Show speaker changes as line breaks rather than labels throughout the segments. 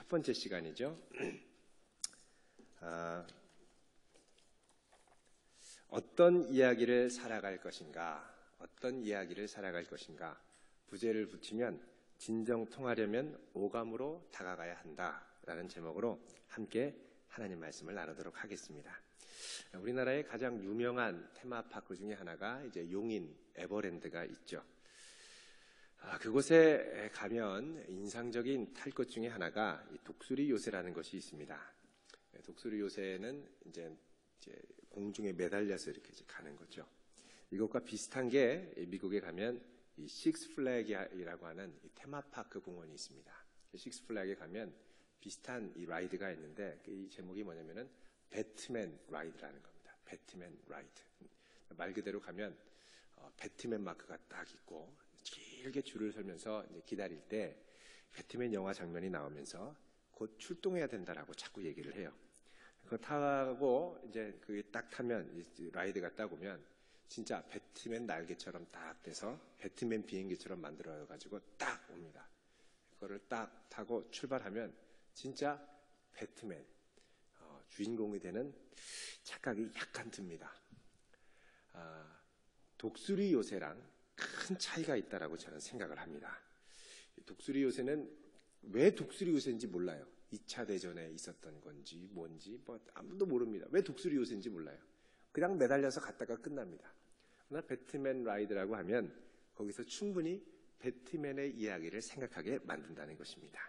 번째 시간이죠. 어떤 이야기를 살아갈 것인가? 어떤 이야기를 살아갈 것인가? 부제를 붙이면 진정 통하려면 오감으로 다가가야 한다라는 제목으로 함께 하나님 말씀을 나누도록 하겠습니다. 우리나라의 가장 유명한 테마파크 중에 하나가 이제 용인 에버랜드가 있죠. 그곳에 가면 인상적인 탈 것 중에 하나가 독수리 요새라는 것이 있습니다. 독수리 요새는 이제 공중에 매달려서 이렇게 가는 거죠. 이것과 비슷한 게 미국에 가면 이 식스 플래그이라고 하는 이 테마파크 공원이 있습니다. 식스 플래그에 가면 비슷한 이 라이드가 있는데 이 제목이 뭐냐면은 배트맨 라이드라는 겁니다. 배트맨 라이드. 말 그대로 가면 배트맨 마크가 딱 있고 길게 줄을 서면서 이제 기다릴 때 배트맨 영화 장면이 나오면서 곧 출동해야 된다라고 자꾸 얘기를 해요. 그거 타고 이제 그게 딱 타면 이제 라이드가 딱 오면 진짜 배트맨 날개처럼 딱 돼서 배트맨 비행기처럼 만들어가지고 딱 옵니다. 그거를 딱 타고 출발하면 진짜 배트맨 주인공이 되는 착각이 약간 듭니다. 독수리 요새랑 큰 차이가 있다라고 저는 생각을 합니다. 독수리 요새는 왜 독수리 요새인지 몰라요. 2차 대전에 있었던 건지 뭔지 아무도 모릅니다. 왜 독수리 요새인지 몰라요. 그냥 매달려서 갔다가 끝납니다. 그러나 배트맨 라이드라고 하면 거기서 충분히 배트맨의 이야기를 생각하게 만든다는 것입니다.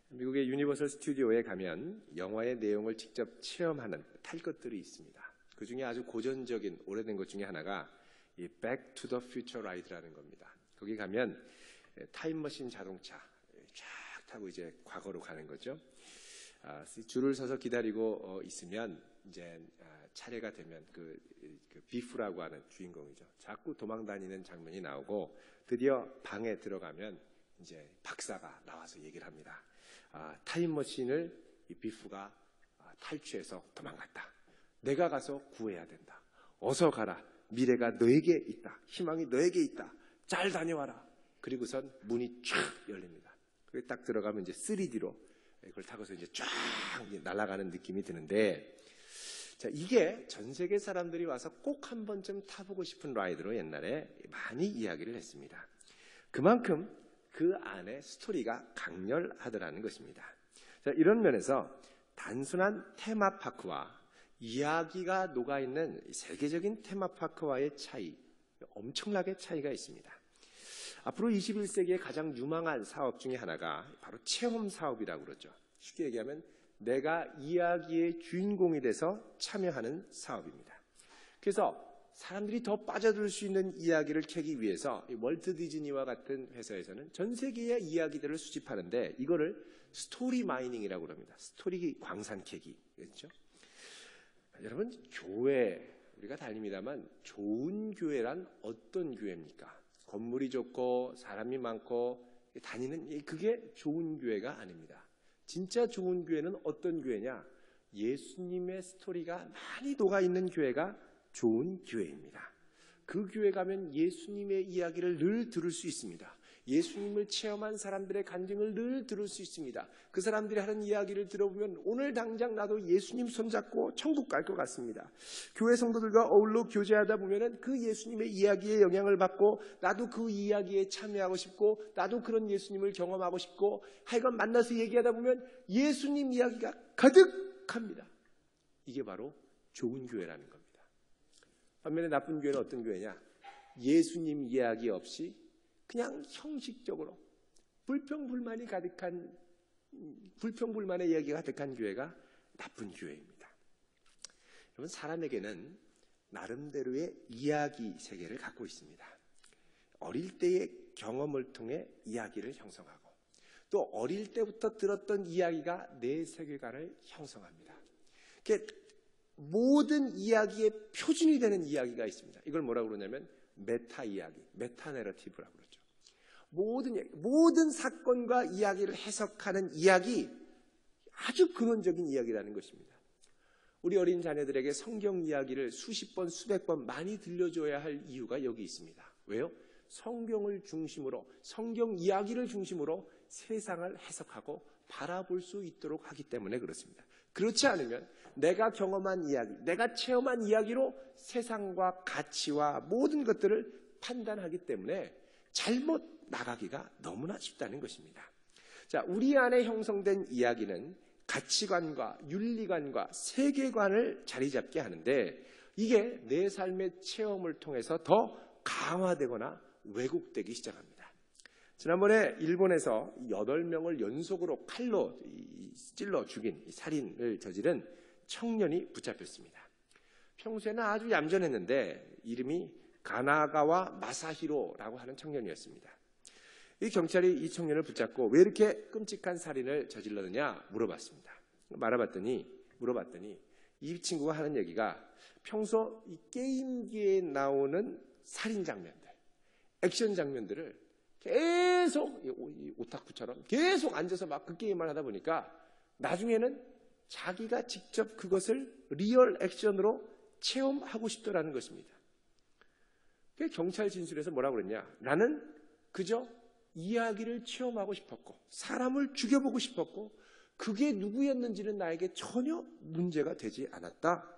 미국의 유니버설 스튜디오에 가면 영화의 내용을 직접 체험하는 탈 것들이 있습니다. 그 중에 아주 고전적인 오래된 것 중에 하나가 이 Back to the Future 라이드라는 겁니다. 거기 가면 타임머신 자동차 쫙 타고 이제 과거로 가는 거죠. 줄을 서서 기다리고 있으면 이제 차례가 되면 그 비프라고 하는 주인공이죠. 자꾸 도망다니는 장면이 나오고 드디어 방에 들어가면 이제 박사가 나와서 얘기를 합니다. 타임머신을 이 비프가 탈취해서 도망갔다. 내가 가서 구해야 된다. 어서 가라. 미래가 너에게 있다. 희망이 너에게 있다. 잘 다녀와라. 그리고선 문이 쫙 열립니다. 그게 딱 들어가면 이제 3D로 그걸 타고서 이제 쫙 날아가는 느낌이 드는데, 자, 이게 전 세계 사람들이 와서 꼭 한 번쯤 타보고 싶은 라이드로 옛날에 많이 이야기를 했습니다. 그만큼 그 안에 스토리가 강렬하더라는 것입니다. 자, 이런 면에서 단순한 테마파크와 이야기가 녹아있는 세계적인 테마파크와의 차이, 엄청나게 차이가 있습니다. 앞으로 21세기의 가장 유망한 사업 중에 하나가 바로 체험 사업이라고 그러죠. 쉽게 얘기하면 내가 이야기의 주인공이 돼서 참여하는 사업입니다. 그래서 사람들이 더 빠져들 수 있는 이야기를 캐기 위해서 월트 디즈니와 같은 회사에서는 전 세계의 이야기들을 수집하는데 이거를 스토리 마이닝이라고 합니다. 스토리 광산 캐기. 그렇죠? 여러분, 교회 우리가 다닙니다만 좋은 교회란 어떤 교회입니까? 건물이 좋고 사람이 많고 다니는 그게 좋은 교회가 아닙니다. 진짜 좋은 교회는 어떤 교회냐? 예수님의 스토리가 많이 녹아있는 교회가 좋은 교회입니다. 그 교회 가면 예수님의 이야기를 늘 들을 수 있습니다. 예수님을 체험한 사람들의 간증을 늘 들을 수 있습니다. 그 사람들이 하는 이야기를 들어보면 오늘 당장 나도 예수님 손잡고 천국 갈 것 같습니다. 교회 성도들과 어울러 교제하다 보면 그 예수님의 이야기에 영향을 받고 나도 그 이야기에 참여하고 싶고 나도 그런 예수님을 경험하고 싶고 하여간 만나서 얘기하다 보면 예수님 이야기가 가득합니다. 이게 바로 좋은 교회라는 겁니다. 반면에 나쁜 교회는 어떤 교회냐? 예수님 이야기 없이 그냥 형식적으로 불평불만의 이야기가 가득한 교회가 나쁜 교회입니다. 여러분, 사람에게는 나름대로의 이야기 세계를 갖고 있습니다. 어릴 때의 경험을 통해 이야기를 형성하고 또 어릴 때부터 들었던 이야기가 내 세계관을 형성합니다. 모든 이야기의 표준이 되는 이야기가 있습니다. 이걸 뭐라고 그러냐면 메타 이야기, 메타 내러티브라고 그러죠. 모든 사건과 이야기를 해석하는 이야기, 아주 근원적인 이야기라는 것입니다. 우리 어린 자녀들에게 성경 이야기를 수십 번, 수백 번 많이 들려줘야 할 이유가 여기 있습니다. 왜요? 성경을 중심으로, 성경 이야기를 중심으로 세상을 해석하고 바라볼 수 있도록 하기 때문에 그렇습니다. 그렇지 않으면 내가 경험한 이야기, 내가 체험한 이야기로 세상과 가치와 모든 것들을 판단하기 때문에 잘못 나가기가 너무나 쉽다는 것입니다. 자, 우리 안에 형성된 이야기는 가치관과 윤리관과 세계관을 자리 잡게 하는데 이게 내 삶의 체험을 통해서 더 강화되거나 왜곡되기 시작합니다. 지난번에 일본에서 8명을 연속으로 칼로 찔러 죽인 살인을 저지른 청년이 붙잡혔습니다. 평소에는 아주 얌전했는데 이름이 가나가와 마사히로라고 하는 청년이었습니다. 이 경찰이 이 청년을 붙잡고 왜 이렇게 끔찍한 살인을 저질렀느냐 물어봤습니다. 물어봤더니 이 친구가 하는 얘기가 평소 이 게임기에 나오는 살인 장면들, 액션 장면들을 계속 오타쿠처럼 계속 앉아서 막 그 게임만 하다 보니까 나중에는 자기가 직접 그것을 리얼 액션으로 체험하고 싶더라는 것입니다. 경찰 진술에서 뭐라고 그랬냐? 나는 그저 이야기를 체험하고 싶었고 사람을 죽여보고 싶었고 그게 누구였는지는 나에게 전혀 문제가 되지 않았다.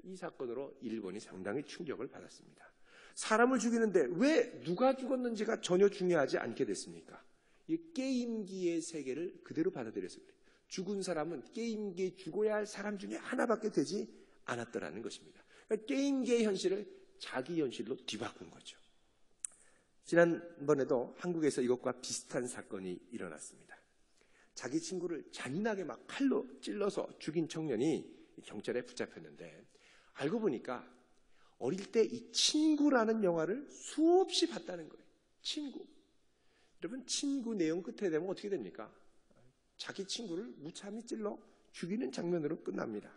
이 사건으로 일본이 상당히 충격을 받았습니다. 사람을 죽이는데 왜 누가 죽었는지가 전혀 중요하지 않게 됐습니까? 이 게임기의 세계를 그대로 받아들여서 그래요. 죽은 사람은 게임기에 죽어야 할 사람 중에 하나밖에 되지 않았더라는 것입니다. 그러니까 게임기의 현실을 자기 현실로 뒤바꾼 거죠. 지난번에도 한국에서 이것과 비슷한 사건이 일어났습니다. 자기 친구를 잔인하게 막 칼로 찔러서 죽인 청년이 경찰에 붙잡혔는데 알고 보니까 어릴 때 이 친구라는 영화를 수없이 봤다는 거예요. 친구. 여러분 친구 내용 끝에 되면 어떻게 됩니까? 자기 친구를 무참히 찔러 죽이는 장면으로 끝납니다.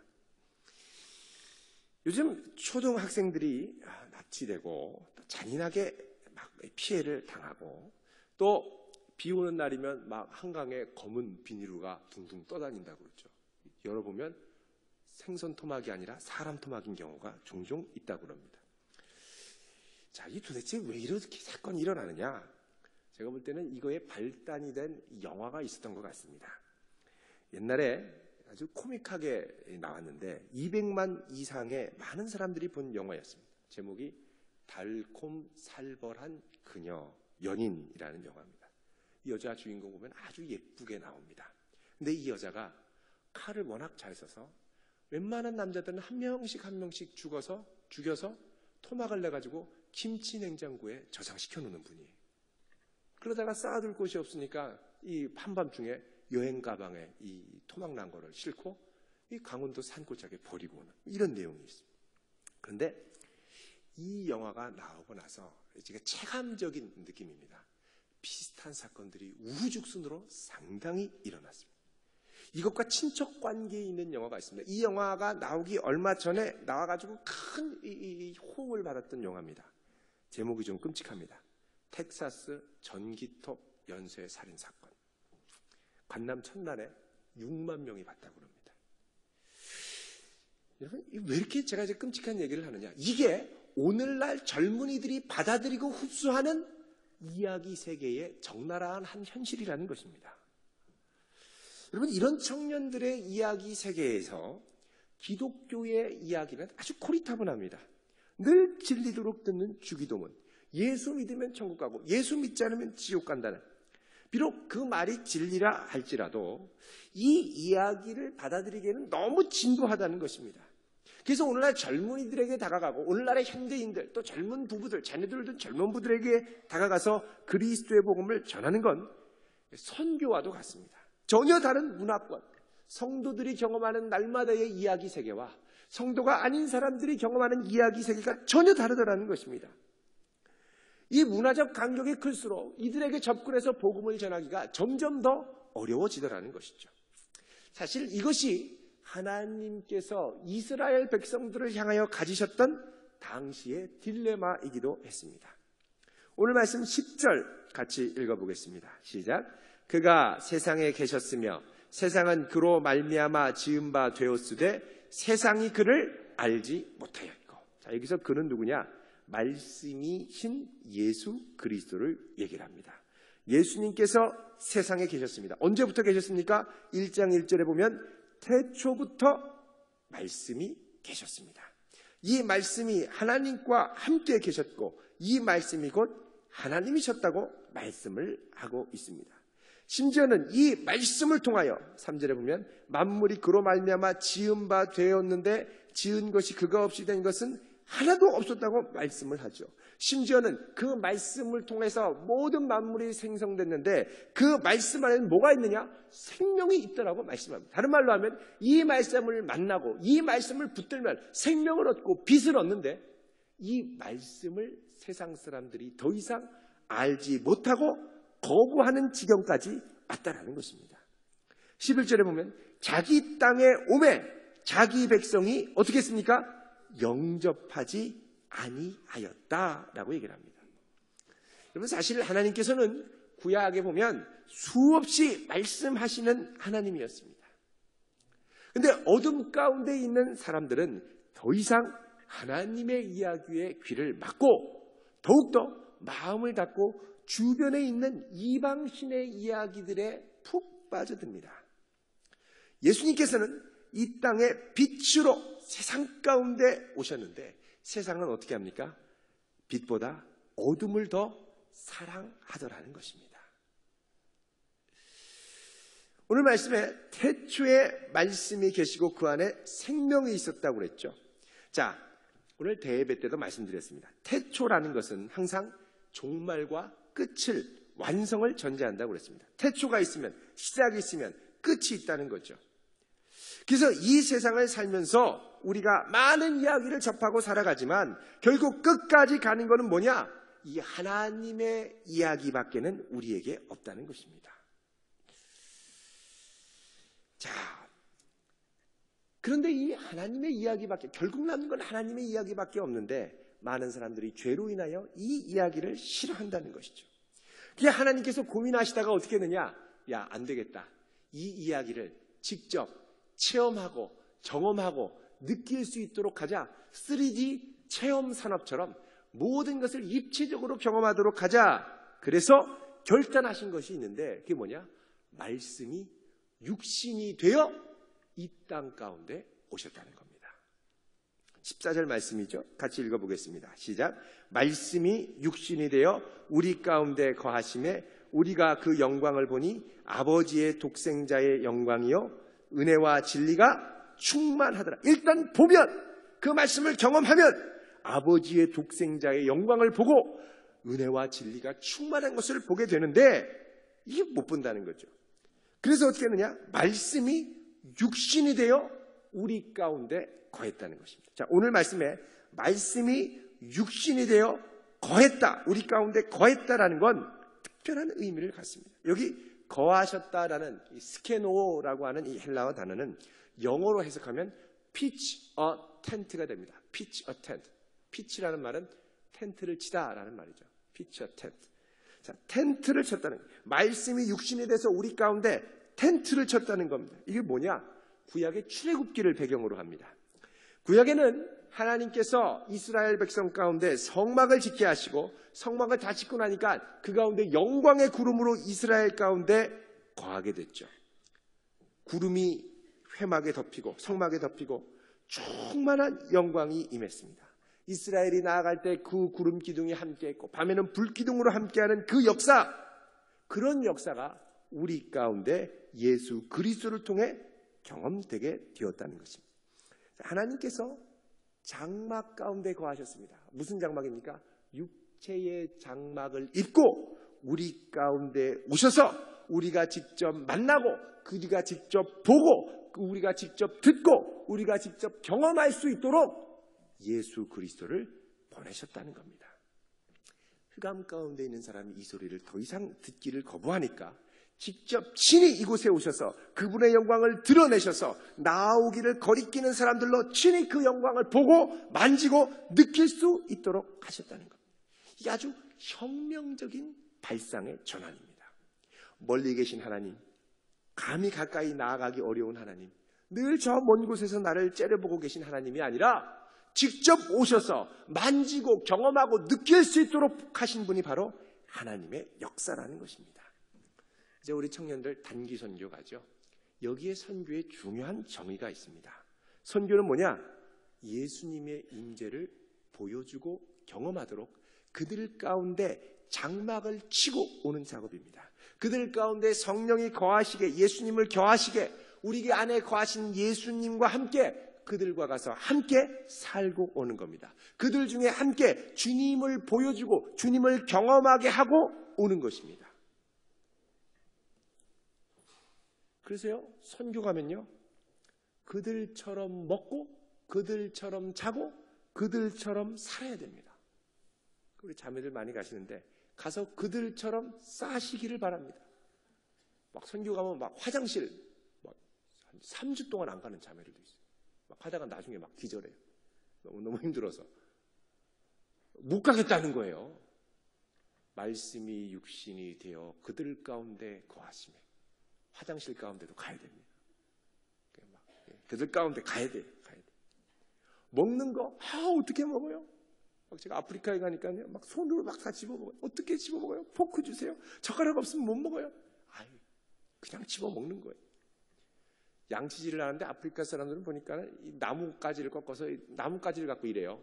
요즘 초등학생들이 납치되고 또 잔인하게 막 피해를 당하고 또 비 오는 날이면 막 한강에 검은 비닐루가 둥둥 떠다닌다고 그러죠. 열어보면 생선 토막이 아니라 사람 토막인 경우가 종종 있다고 합니다. 자, 이 도대체 왜 이렇게 사건이 일어나느냐? 제가 볼 때는 이거에 발단이 된 영화가 있었던 것 같습니다. 옛날에 아주 코믹하게 나왔는데 200만 이상의 많은 사람들이 본 영화였습니다. 제목이 달콤살벌한 그녀, 연인이라는 영화입니다. 이 여자 주인공 보면 아주 예쁘게 나옵니다. 근데 이 여자가 칼을 워낙 잘 써서 웬만한 남자들은 한 명씩 죽여서 토막을 내가지고 김치 냉장고에 저장시켜 놓는 분이에요. 그러다가 쌓아둘 곳이 없으니까 이 한밤중에 여행 가방에 이 토막 난 거를 싣고 이 강원도 산골짜기에 버리고 오는 이런 내용이 있습니다. 그런데 이 영화가 나오고 나서 이제 체감적인 느낌입니다. 비슷한 사건들이 우후죽순으로 상당히 일어났습니다. 이것과 친척 관계에 있는 영화가 있습니다. 이 영화가 나오기 얼마 전에 나와가지고 큰 호응을 받았던 영화입니다. 제목이 좀 끔찍합니다. 텍사스 전기톱 연쇄 살인 사건. 관람 첫날에 6만 명이 봤다고 합니다. 여러분, 왜 이렇게 제가 이제 끔찍한 얘기를 하느냐? 이게 오늘날 젊은이들이 받아들이고 흡수하는 이야기 세계의 적나라한 한 현실이라는 것입니다. 여러분, 이런 청년들의 이야기 세계에서 기독교의 이야기는 아주 고리타분합니다. 늘 진리도록 듣는 주기도문, 예수 믿으면 천국 가고 예수 믿지 않으면 지옥 간다는, 비록 그 말이 진리라 할지라도 이 이야기를 받아들이기에는 너무 진부하다는 것입니다. 그래서 오늘날 젊은이들에게 다가가고 오늘날의 현대인들 또 젊은 부부들, 자녀들을 둔 젊은 부부들에게 다가가서 그리스도의 복음을 전하는 건 선교와도 같습니다. 전혀 다른 문화권, 성도들이 경험하는 날마다의 이야기 세계와 성도가 아닌 사람들이 경험하는 이야기 세계가 전혀 다르다는 것입니다. 이 문화적 간격이 클수록 이들에게 접근해서 복음을 전하기가 점점 더 어려워지더라는 것이죠. 사실 이것이 하나님께서 이스라엘 백성들을 향하여 가지셨던 당시의 딜레마이기도 했습니다. 오늘 말씀 10절 같이 읽어보겠습니다. 시작. 그가 세상에 계셨으며 세상은 그로 말미암아 지은 바 되었으되 세상이 그를 알지 못하였고. 자, 여기서 그는 누구냐? 말씀이신 예수 그리스도를 얘기를 합니다. 예수님께서 세상에 계셨습니다. 언제부터 계셨습니까? 1장 1절에 보면 태초부터 말씀이 계셨습니다. 이 말씀이 하나님과 함께 계셨고 이 말씀이 곧 하나님이셨다고 말씀을 하고 있습니다. 심지어는 이 말씀을 통하여 3절에 보면 만물이 그로 말미암아 지은 바 되었는데 지은 것이 그가 없이 된 것은 하나도 없었다고 말씀을 하죠. 심지어는 그 말씀을 통해서 모든 만물이 생성됐는데 그 말씀 안에는 뭐가 있느냐? 생명이 있더라고 말씀합니다. 다른 말로 하면 이 말씀을 만나고 이 말씀을 붙들면 생명을 얻고 빛을 얻는데 이 말씀을 세상 사람들이 더 이상 알지 못하고 거부하는 지경까지 왔다라는 것입니다. 11절에 보면 자기 땅에 오매 자기 백성이 어떻게 했습니까? 영접하지 아니하였다라고 얘기를 합니다. 여러분 사실 하나님께서는 구약에 보면 수없이 말씀하시는 하나님이었습니다. 그런데 어둠 가운데 있는 사람들은 더 이상 하나님의 이야기에 귀를 막고 더욱더 마음을 닫고 주변에 있는 이방신의 이야기들에 푹 빠져듭니다. 예수님께서는 이 땅에 빛으로 세상 가운데 오셨는데 세상은 어떻게 합니까? 빛보다 어둠을 더 사랑하더라는 것입니다. 오늘 말씀에 태초에 말씀이 계시고 그 안에 생명이 있었다고 그랬죠. 자, 오늘 대예배 때도 말씀드렸습니다. 태초라는 것은 항상 종말과 끝을, 완성을 전제한다고 그랬습니다. 태초가 있으면, 시작이 있으면 끝이 있다는 거죠. 그래서 이 세상을 살면서 우리가 많은 이야기를 접하고 살아가지만 결국 끝까지 가는 것은 뭐냐? 이 하나님의 이야기밖에는 우리에게 없다는 것입니다. 자, 그런데 이 하나님의 이야기밖에, 결국 남는 건 하나님의 이야기밖에 없는데 많은 사람들이 죄로 인하여 이 이야기를 싫어한다는 것이죠. 그게 하나님께서 고민하시다가 어떻게 했느냐? 야, 안 되겠다. 이 이야기를 직접 체험하고 경험하고 느낄 수 있도록 하자. 3D 체험 산업처럼 모든 것을 입체적으로 경험하도록 하자. 그래서 결단하신 것이 있는데 그게 뭐냐? 말씀이 육신이 되어 이 땅 가운데 오셨다는 겁니다. 14절 말씀이죠. 같이 읽어보겠습니다. 시작. 말씀이 육신이 되어 우리 가운데 거하심에 우리가 그 영광을 보니 아버지의 독생자의 영광이요 은혜와 진리가 충만하더라. 일단 보면, 그 말씀을 경험하면 아버지의 독생자의 영광을 보고 은혜와 진리가 충만한 것을 보게 되는데 이게 못 본다는 거죠. 그래서 어떻게 했느냐? 말씀이 육신이 되어 우리 가운데 거했다는 것입니다. 자, 오늘 말씀에 말씀이 육신이 되어 거했다, 우리 가운데 거했다라는 건 특별한 의미를 갖습니다. 여기 거하셨다라는 이 스케노라고 하는 이 헬라어 단어는 영어로 해석하면 pitch a tent가 됩니다. pitch a tent. pitch라는 말은 텐트를 치다라는 말이죠. pitch a tent. 자, 텐트를 쳤다는 거예요. 말씀이 육신이 돼서 우리 가운데 텐트를 쳤다는 겁니다. 이게 뭐냐? 구약의 출애굽기를 배경으로 합니다. 구약에는 하나님께서 이스라엘 백성 가운데 성막을 짓게 하시고 성막을 다 짓고 나니까 그 가운데 영광의 구름으로 이스라엘 가운데 거하게 됐죠. 구름이 회막에 덮이고 성막에 덮이고 충만한 영광이 임했습니다. 이스라엘이 나아갈 때 그 구름 기둥이 함께했고 밤에는 불 기둥으로 함께하는 그 역사, 그런 역사가 우리 가운데 예수 그리스도를 통해 경험되게 되었다는 것입니다. 하나님께서 장막 가운데 거하셨습니다. 무슨 장막입니까? 육체의 장막을 입고 우리 가운데 오셔서 우리가 직접 만나고 우리가 직접 보고 우리가 직접 듣고 우리가 직접 경험할 수 있도록 예수 그리스도를 보내셨다는 겁니다. 흑암 가운데 있는 사람이 이 소리를 더 이상 듣기를 거부하니까 직접 친히 이곳에 오셔서 그분의 영광을 드러내셔서 나오기를 거리끼는 사람들로 친히 그 영광을 보고 만지고 느낄 수 있도록 하셨다는 겁니다. 이게 아주 혁명적인 발상의 전환입니다. 멀리 계신 하나님, 감히 가까이 나아가기 어려운 하나님, 늘 저 먼 곳에서 나를 째려보고 계신 하나님이 아니라 직접 오셔서 만지고 경험하고 느낄 수 있도록 하신 분이 바로 하나님의 역사라는 것입니다. 이제 우리 청년들 단기 선교 가죠. 여기에 선교에 중요한 정의가 있습니다. 선교는 뭐냐? 예수님의 임재를 보여주고 경험하도록 그들 가운데 장막을 치고 오는 작업입니다. 그들 가운데 성령이 거하시게, 예수님을 거하시게, 우리 안에 거하신 예수님과 함께 그들과 가서 함께 살고 오는 겁니다. 그들 중에 함께 주님을 보여주고 주님을 경험하게 하고 오는 것입니다. 그래서요, 선교 가면요, 그들처럼 먹고 그들처럼 자고 그들처럼 살아야 됩니다. 우리 자매들 많이 가시는데 가서 그들처럼 싸시기를 바랍니다. 막 선교 가면 막 화장실 막 한 3주 동안 안 가는 자매들도 있어요. 막 하다가 나중에 막 기절해요. 너무 힘들어서 못 가겠다는 거예요. 말씀이 육신이 되어 그들 가운데 거하시매 화장실 가운데도 가야 됩니다. 그들 가운데 가야 돼요. 먹는 거, 어떻게 먹어요? 막 제가 아프리카에 가니까요, 막 손으로 막 다 집어먹어요. 어떻게 집어먹어요? 포크 주세요. 젓가락 없으면 못 먹어요. 그냥 집어먹는 거예요. 양치질을 하는데 아프리카 사람들은 보니까 이 나뭇가지를 꺾어서 나뭇가지를 갖고 이래요.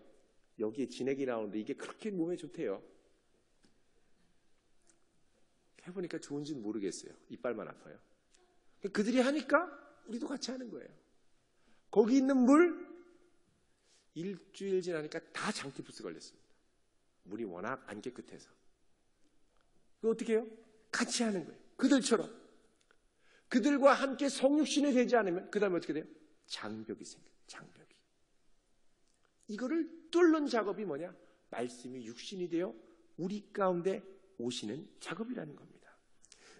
여기에 진액이 나오는데 이게 그렇게 몸에 좋대요. 해보니까 좋은지는 모르겠어요. 이빨만 아파요. 그들이 하니까 우리도 같이 하는 거예요. 거기 있는 물 일주일 지나니까 다 장티푸스 걸렸습니다. 물이 워낙 안 깨끗해서. 그거 어떻게 해요? 같이 하는 거예요. 그들처럼. 그들과 함께 성육신이 되지 않으면 그 다음에 어떻게 돼요? 장벽이 생겨요. 장벽이. 이거를 뚫는 작업이 뭐냐? 말씀이 육신이 되어 우리 가운데 오시는 작업이라는 겁니다.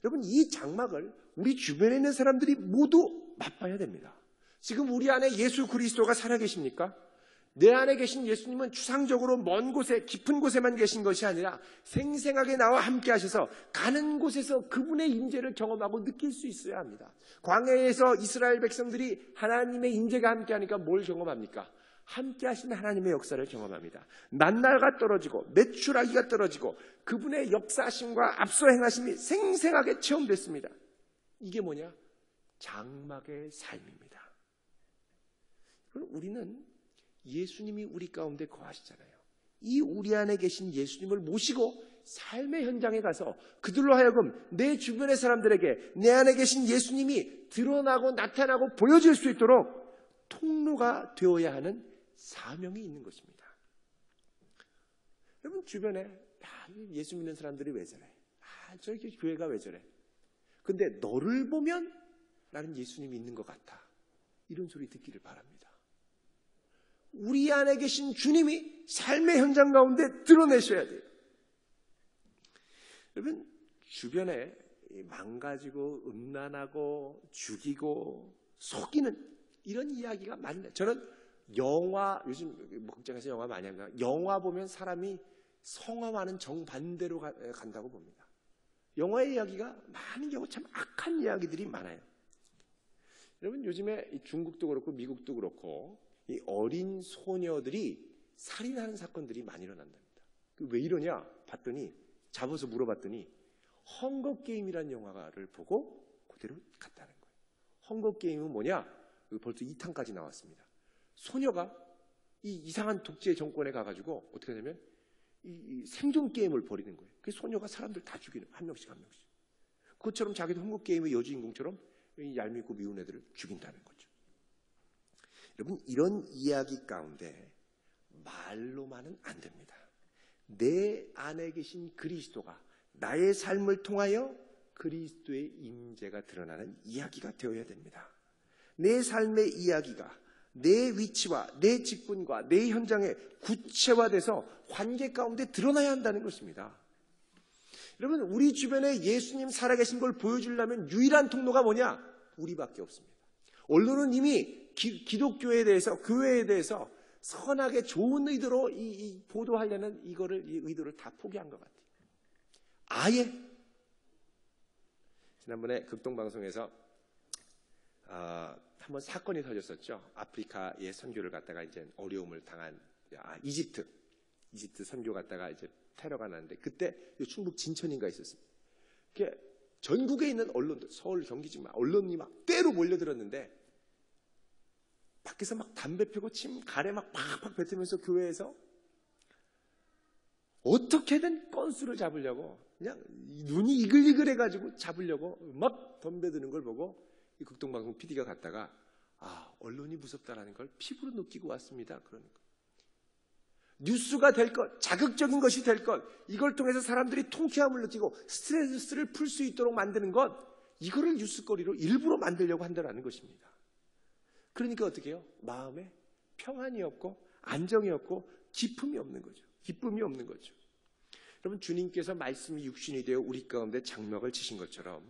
여러분, 이 장막을 우리 주변에 있는 사람들이 모두 맛봐야 됩니다. 지금 우리 안에 예수 그리스도가 살아계십니까? 내 안에 계신 예수님은 추상적으로 먼 곳에 깊은 곳에만 계신 것이 아니라 생생하게 나와 함께 하셔서 가는 곳에서 그분의 임재를 경험하고 느낄 수 있어야 합니다. 광야에서 이스라엘 백성들이 하나님의 임재가 함께하니까 뭘 경험합니까? 함께 하신 하나님의 역사를 경험합니다. 낱날가 떨어지고 매출하기가 떨어지고 그분의 역사하심과 앞서 행하심이 생생하게 체험됐습니다. 이게 뭐냐? 장막의 삶입니다. 우리는 예수님이 우리 가운데 거하시잖아요. 이 우리 안에 계신 예수님을 모시고 삶의 현장에 가서 그들로 하여금 내 주변의 사람들에게 내 안에 계신 예수님이 드러나고 나타나고 보여질 수 있도록 통로가 되어야 하는 사명이 있는 것입니다. 여러분 주변에 예수 믿는 사람들이 왜 저래? 저기 교회가 왜 저래? 근데 너를 보면 나는 예수님이 있는 것 같아. 이런 소리 듣기를 바랍니다. 우리 안에 계신 주님이 삶의 현장 가운데 드러내셔야 돼요. 여러분 주변에 망가지고 음란하고 죽이고 속이는 이런 이야기가 많네. 저는 영화, 요즘 극장에서 영화 많이 합니다. 영화 보면 사람이 성화와는 정반대로 간다고 봅니다. 영화의 이야기가 많은 경우 참 악한 이야기들이 많아요. 여러분 요즘에 중국도 그렇고 미국도 그렇고 이 어린 소녀들이 살인하는 사건들이 많이 일어난답니다. 왜 이러냐 봤더니 잡아서 물어봤더니 헝거게임이라는 영화를 보고 그대로 갔다는 거예요. 헝거게임은 뭐냐? 벌써 2탄까지 나왔습니다. 소녀가 이 이상한 독재 정권에 가가지고 어떻게 하냐면 이 생존 게임을 벌이는 거예요. 그 소녀가 사람들 다 죽이는 한 명씩. 그것처럼 자기도 헝거게임의 여주인공처럼 얄밉고 미운 애들을 죽인다는 거죠. 여러분 이런 이야기 가운데 말로만은 안 됩니다. 내 안에 계신 그리스도가 나의 삶을 통하여 그리스도의 임재가 드러나는 이야기가 되어야 됩니다. 내 삶의 이야기가 내 위치와 내 직분과 내 현장에 구체화돼서 관계 가운데 드러나야 한다는 것입니다. 여러분 우리 주변에 예수님 살아계신 걸 보여주려면 유일한 통로가 뭐냐? 우리밖에 없습니다. 언론은 이미 기독교에 대해서 교회에 대해서 선하게 좋은 의도로 이 보도하려는 이 의도를 다 포기한 것 같아요. 아예 지난번에 극동방송에서 한번 사건이 터졌었죠. 아프리카의 선교를 갔다가 이제 어려움을 당한 이집트 선교 갔다가 이제 테러가 났는데 그때 충북 진천인가 있었습니다. 전국에 있는 언론들, 서울, 경기 지금 언론이 막 떼로 몰려들었는데 밖에서 막 담배 피우고 침 가래 막 팍팍 뱉으면서 교회에서 어떻게든 건수를 잡으려고 그냥 눈이 이글이글해가지고 잡으려고 막 덤벼드는 걸 보고 이 극동방송 PD가 갔다가 언론이 무섭다라는 걸 피부로 느끼고 왔습니다. 그러니까 뉴스가 될 것, 자극적인 것이 될 것, 이걸 통해서 사람들이 통쾌함을 느끼고 스트레스를 풀 수 있도록 만드는 것, 이거를 뉴스거리로 일부러 만들려고 한다는 것입니다. 그러니까 어떻게 해요? 마음에 평안이 없고 안정이 없고 기쁨이 없는 거죠. 기쁨이 없는 거죠. 여러분, 주님께서 말씀이 육신이 되어 우리 가운데 장막을 치신 것처럼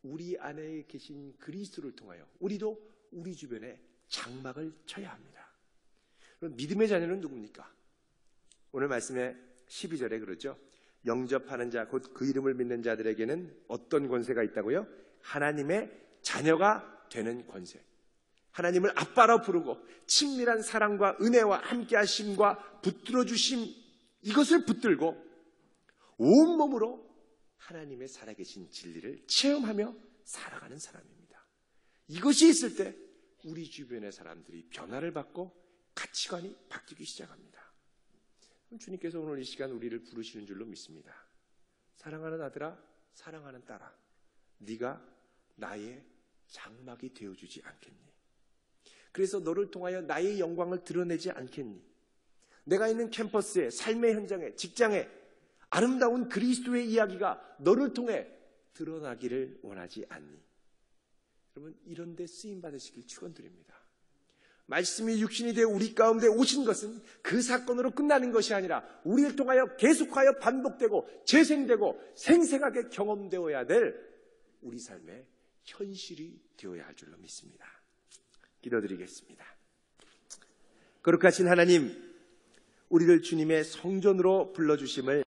우리 안에 계신 그리스도를 통하여 우리도 우리 주변에 장막을 쳐야 합니다. 그럼 믿음의 자녀는 누굽니까? 오늘 말씀의 12절에 그러죠. 영접하는 자, 곧 그 이름을 믿는 자들에게는 어떤 권세가 있다고요? 하나님의 자녀가 되는 권세. 하나님을 아빠라 부르고 친밀한 사랑과 은혜와 함께하심과 붙들어주심, 이것을 붙들고 온몸으로 하나님의 살아계신 진리를 체험하며 살아가는 사람입니다. 이것이 있을 때 우리 주변의 사람들이 변화를 받고 가치관이 바뀌기 시작합니다. 주님께서 오늘 이 시간 우리를 부르시는 줄로 믿습니다. 사랑하는 아들아, 사랑하는 딸아, 네가 나의 장막이 되어주지 않겠니? 그래서 너를 통하여 나의 영광을 드러내지 않겠니? 내가 있는 캠퍼스에, 삶의 현장에, 직장에 아름다운 그리스도의 이야기가 너를 통해 드러나기를 원하지 않니? 여러분, 이런 데 쓰임 받으시길 축원드립니다. 말씀이 육신이 되어 우리 가운데 오신 것은 그 사건으로 끝나는 것이 아니라 우리를 통하여 계속하여 반복되고 재생되고 생생하게 경험되어야 될 우리 삶의 현실이 되어야 할 줄로 믿습니다. 기도드리겠습니다. 거룩하신 하나님, 우리를 주님의 성전으로 불러주심을